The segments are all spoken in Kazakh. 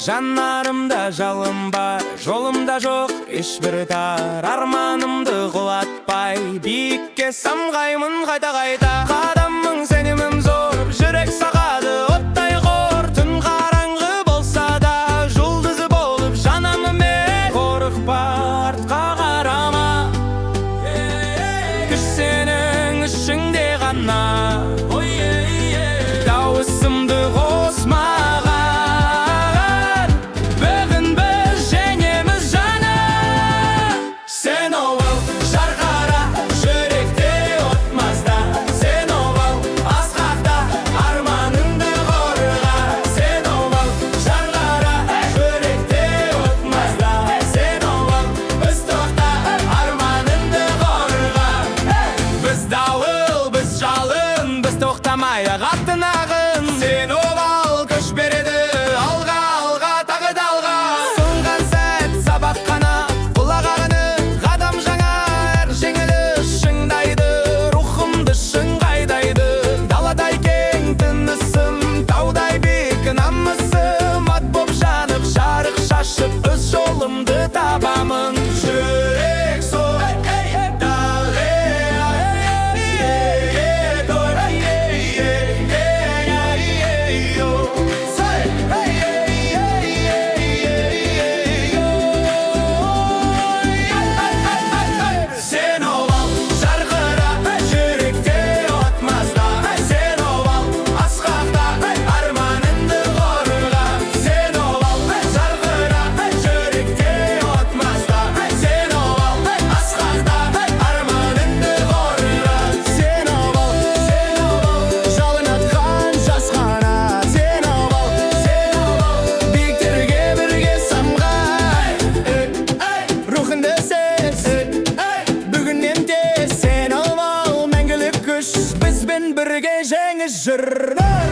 Жанарымда жалын бар, жолымда жоқ ешбір тар. Арманымды құлатпай, биікке самғаймын қайта-қайта. Қадамың сенімім зор, жүрек сағады оттай қор. Түн қараңғы болса да, жұлдызы болып жанамын мен. Қорықпа, артқа қарама, күш сенің ішіңде ғана. Дауысымды қосмаған, бүгін біз жеңеміз жаны. Сен овал жарқыра, жүректе отмазда. Сен овал асқақта, арманыңды қорға. Сен овал жарқыра, жүректе отмазда. Сен овал біз тоқта, арманыңды қорға. Біз дауыл, біз жалын, біз тоқтамай ағатын ағын. Сен овал күш береді алға, алға, тағы да алға. Сынған сәт сабақ қана, құлақ ағыны қадам жаңа. Әр жеңіліс шыңдайды, рухымды шыңғайдайды. Даладай кең тынысым, таудай биік намысым. Ат боп жанып, жарық шашып, өз жолымды табамын. Жүрек сол, бізбен бірге жеңіс жырлар.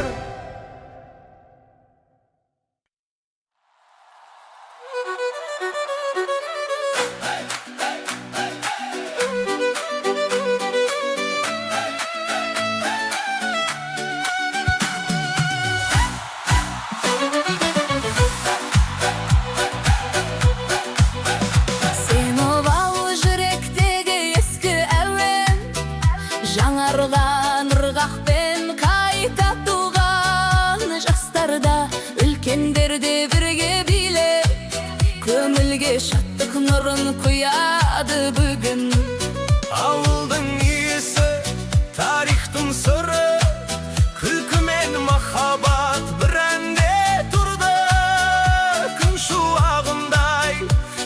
Сен овал жүректегі ескі әуен, жаңарған ырғақпен қайта туған. Жастарда үлкендерде бірге билеп, көңілге шаттық нұрын құяды бүгін. Ауылдың иісі, тарихтың сыры, күлкі мен махаббат бір әнде тұрды. Күн шуағындай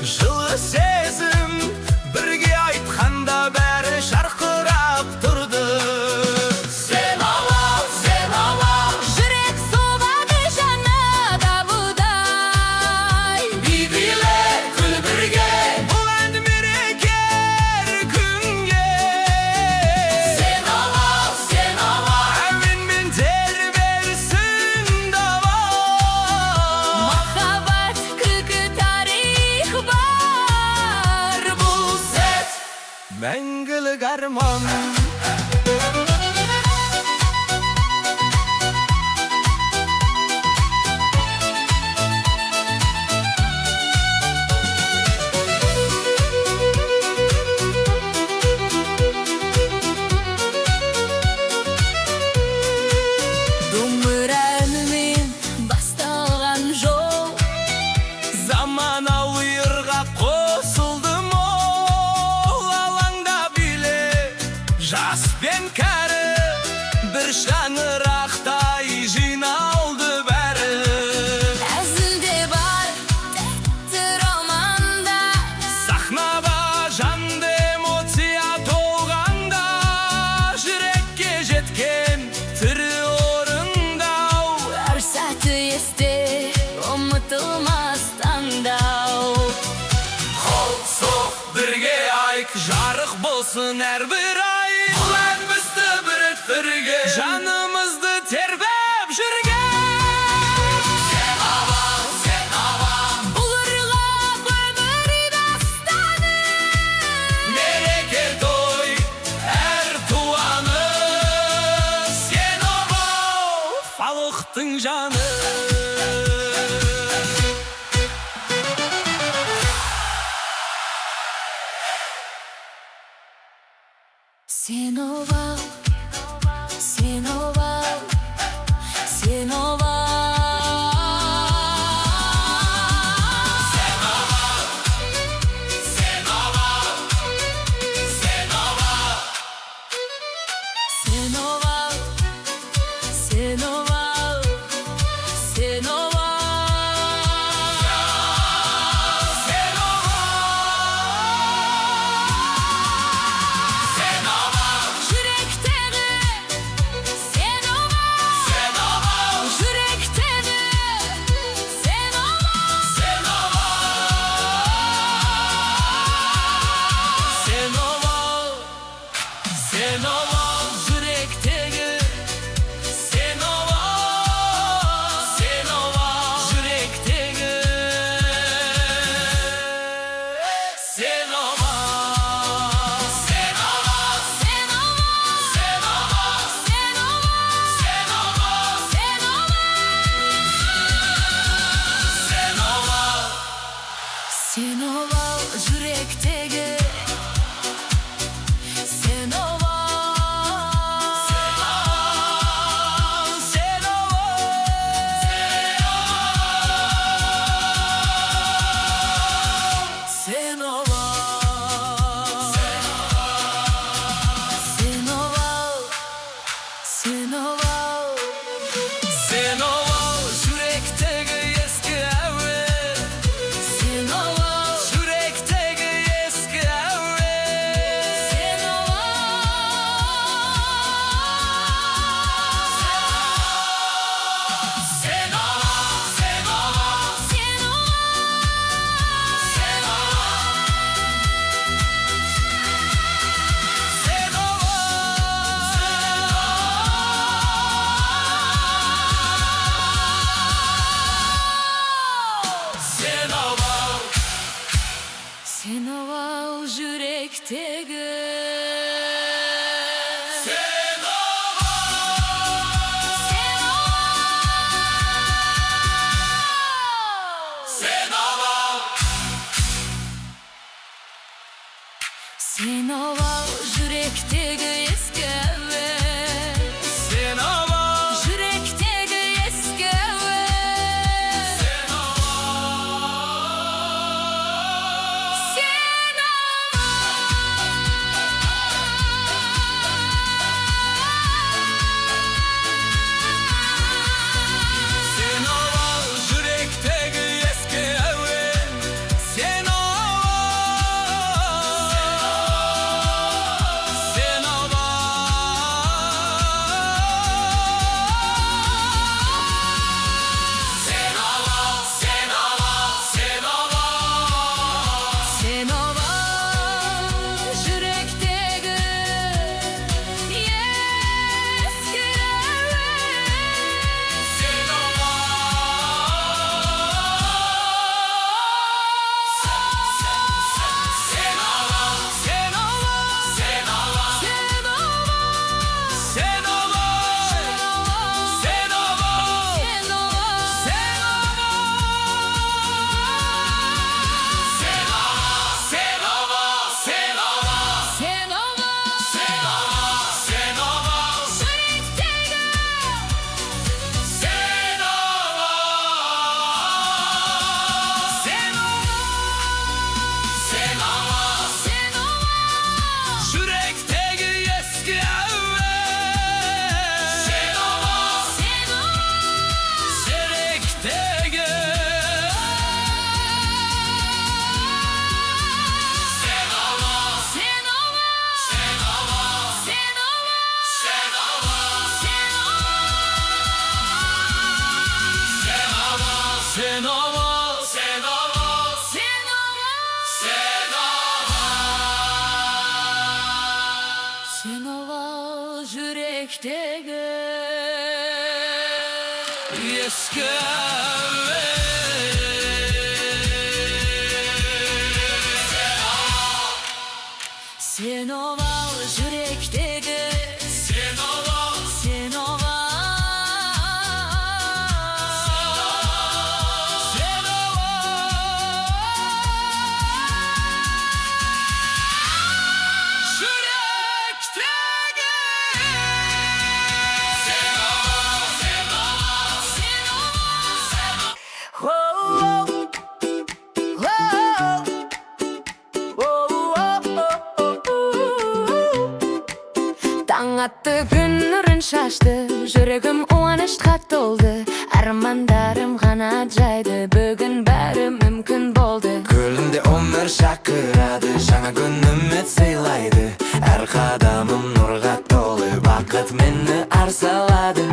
жылы сезім, бірге айтқанда бәрі жарқырап тұрды. Сен овал, Жүрек соғады жаны дабылдай. би биле, күл бірге, бұл ән мерекер күнге. Сен овал, әуенмен тербелсін давал. махаббат, күлкі, тарих бар. Бұл сәт Мәңгілік арман. домбыра үнімен басталған жол, Заманауи ырғақ қосылды мол. Алаңда биле, жас пен кәрі, бір шаңырақтай жиналды бәрі. әзілде бар тәтті романда. Сахнада жанды эмоция толғанда, жүрекке жеткен тірі орындау. Әр сәті есте ұмытылмас таңдау. Қол соқ бірге айк, жарық болсын әрбір ай. Бұл ән бізді біріктірген, жанымызды тербеп жүрген. Сен овал, Бұл ырғақ өмір дастаны. мереке той, әр туаны. Сен овал, халықтың жаны. Sen ova, sen ova, sen ova. Sen ova yürekteki, sen ova, sen ova, sen ova, sen ova, sen ova, Sen ova yürekteki eski evi. sen ova. Yürekteki eski evi. Sen ova, Sen ova, sen ova, sen ova, sen ova, sen ova, sen ova yürekteki. sen ova, Sen ova, sen ova, sen ova yürekteki eski evi. sen ova, Yürekteki eski evi. sen ova, Sen ova, sen ova yürekteki eski evi. Sen ova, sen ova, sen ova, sen ova, sen ova. sen ova yürekteki eski evi. Sen ova, sen ova, sen ova, sen ova, Sen ova, sen ova, sen ova, sen ova, sen ova, sen ova, sen ova, sen ova, sen ova sen ova, sen ova, yürekteki. sen ova, sen ova, sen ova, Sen ova, yürekteki eski evi. Sen ova, sen ova, yürekteki. Sen ova, sen ova, sen ova, sen ova, sen ova, sen ova. sen ova, sen ova, sen ova, Sen ova, sen ova. sen ova yürekteki. Eski evi. Sen ova yürekteki. Sen ova, Sen ova, sen ova, yürekte. атты күн нұрын шашты, жүрегім қуанышқа толды. Армандарым ғана жайды, бүгін бәрі мүмкін болды. Көлімде өмір шақырады, жаңа күн үміт сыйлайды. Әр қадамым нұрға толы, бақыт мені арсалады.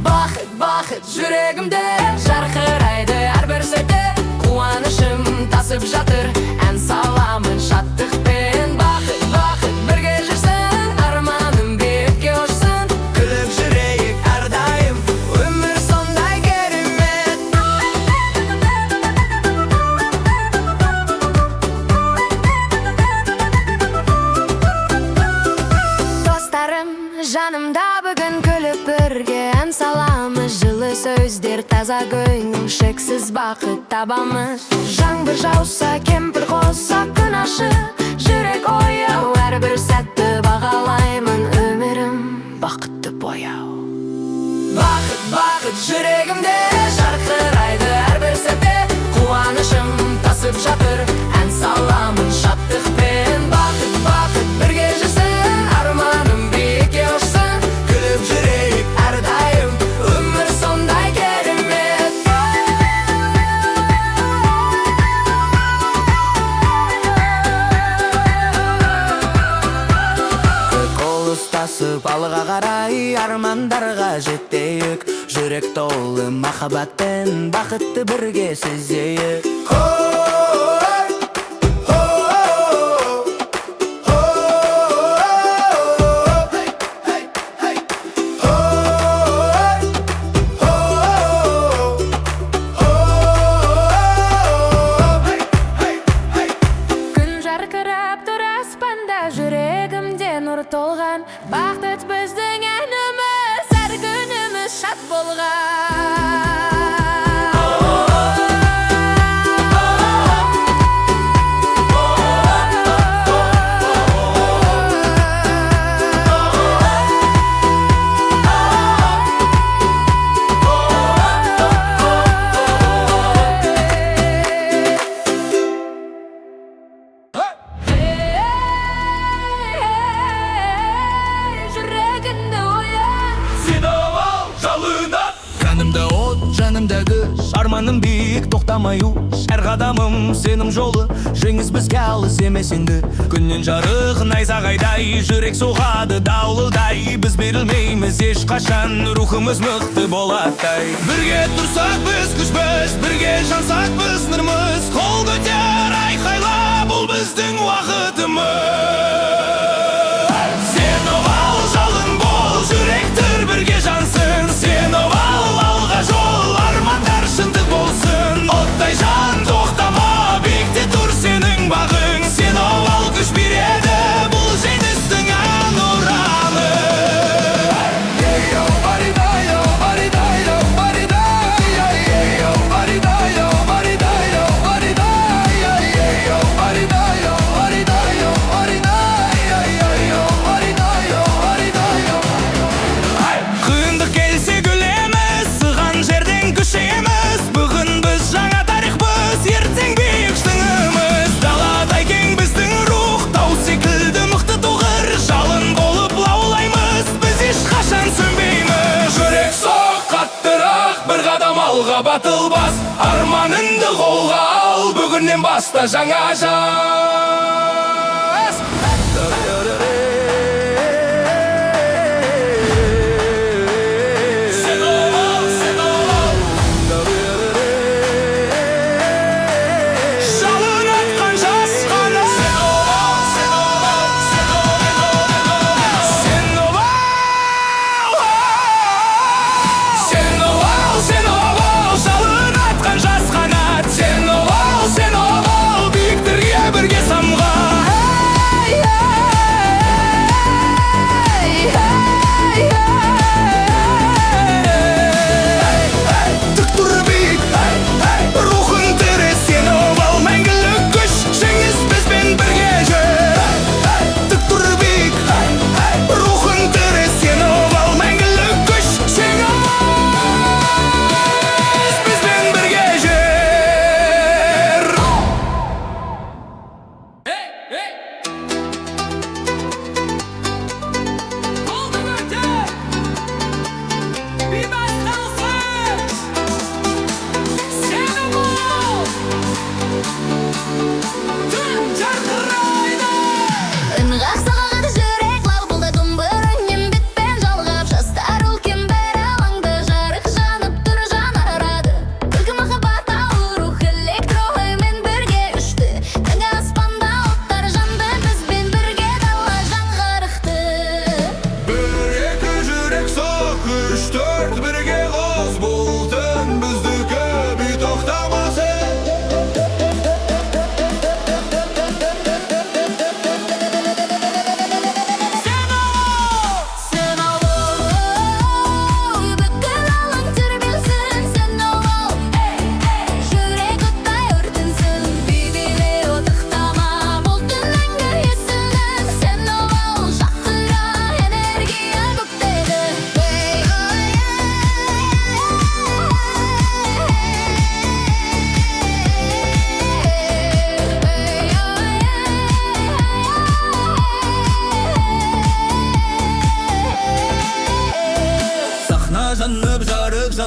Бақыт, бақыт жүрегімде жарқырайды, әрбір сәтте қуанышым тасып жатыр. Ән саламын шаттықпен, бақыт, бақыт бірге жүрсін, арманым биікке ұшсын. Күліп жүрейік әрдайым, өмір сондай керемет. Достарым жанымда бүгін күліп бірге ән саламыз. Жылы сөздер, таза көңіл, шексіз бақыт табамыз. Жаңбыр жауса, кемпір қосса, күн ашық, жүрек ояу. Әрбір сәтті бағалаймын, өмірім бақытты бояу. Бақыт, бақыт жүрегімде жарқырайды, әрбір сәтте қуанышым тасып жатыр. Ән саламын шаттықпен, бақыт, бақыт бірге жүрсін, арманым биікке ұшсын. Күліп жүрейік әрдайым, өмір сондай керемет. Қол ұстасып алға қарай, армандарға жетейік. Жүрек толы махаббатпен, бақытты бірге сезейік. Күн жарқырап тұр аспанда, жүрегімде нұр толған. Бақыт біздің әніміз, әр күніміз шат жүрегімді оян. Қанымда от, жанымда күш, арманым биік, тоқтамай уш. Әр қадамым сенім жолы, жеңіс бізге алыс емес енді. Күннен жарық найзағайдай, жүрек соғады дауылдай. Біз берілмейміз ешқашан, рухымыз мықты болаттай. Бірге тұрсақ біз күшпіз, бірге жансақ біз нұрмыз. Қол көтер айқайла, бұл біздің уақытымыз. Сен овал жалын бол, жүректер бірге жансын. Сен овал алға жол, армандар шындық болсын. Оттай жан тоқтама, биікте тұр сенің бағың. Сен овал күш береді, бұл жеңістің әнұраны. Қиындық келсе күлеміз, сыған жерден күшейміз. Бүгін біз жаңа тарихпыз, ертең биік шыңымыз. Даладай кең біздің рух, тау секілді мықты тұғыр. Жалын болып лаулаймыз, біз ешқашан сөнбейміз. Жүрек соқ қаттырақ, бір қадам алға батыл бас. Арманыңды қолға ал, бүгіннен баста жаңа жас. Жалын атқан жас қана. Сен овал, жалын атқан жас қанат. Сен овал, биіктерге бірге самғат.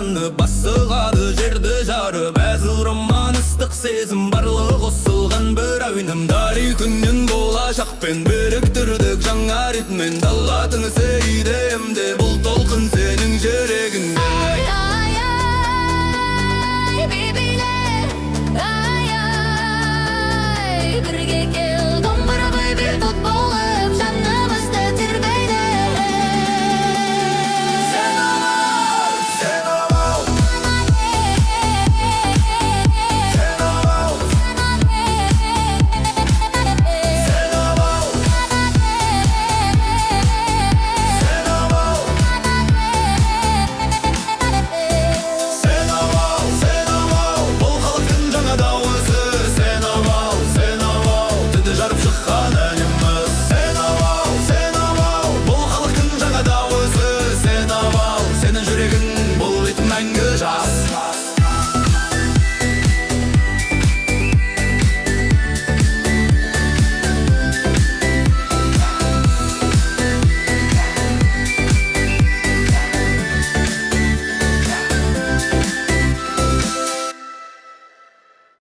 жаны басығады жерді жарып әзіл роман ыстық сезім барлығы қосылған бір әуенім тарихынан болашақпен біріктірдік жаңа ритмен дала тынысы идеямде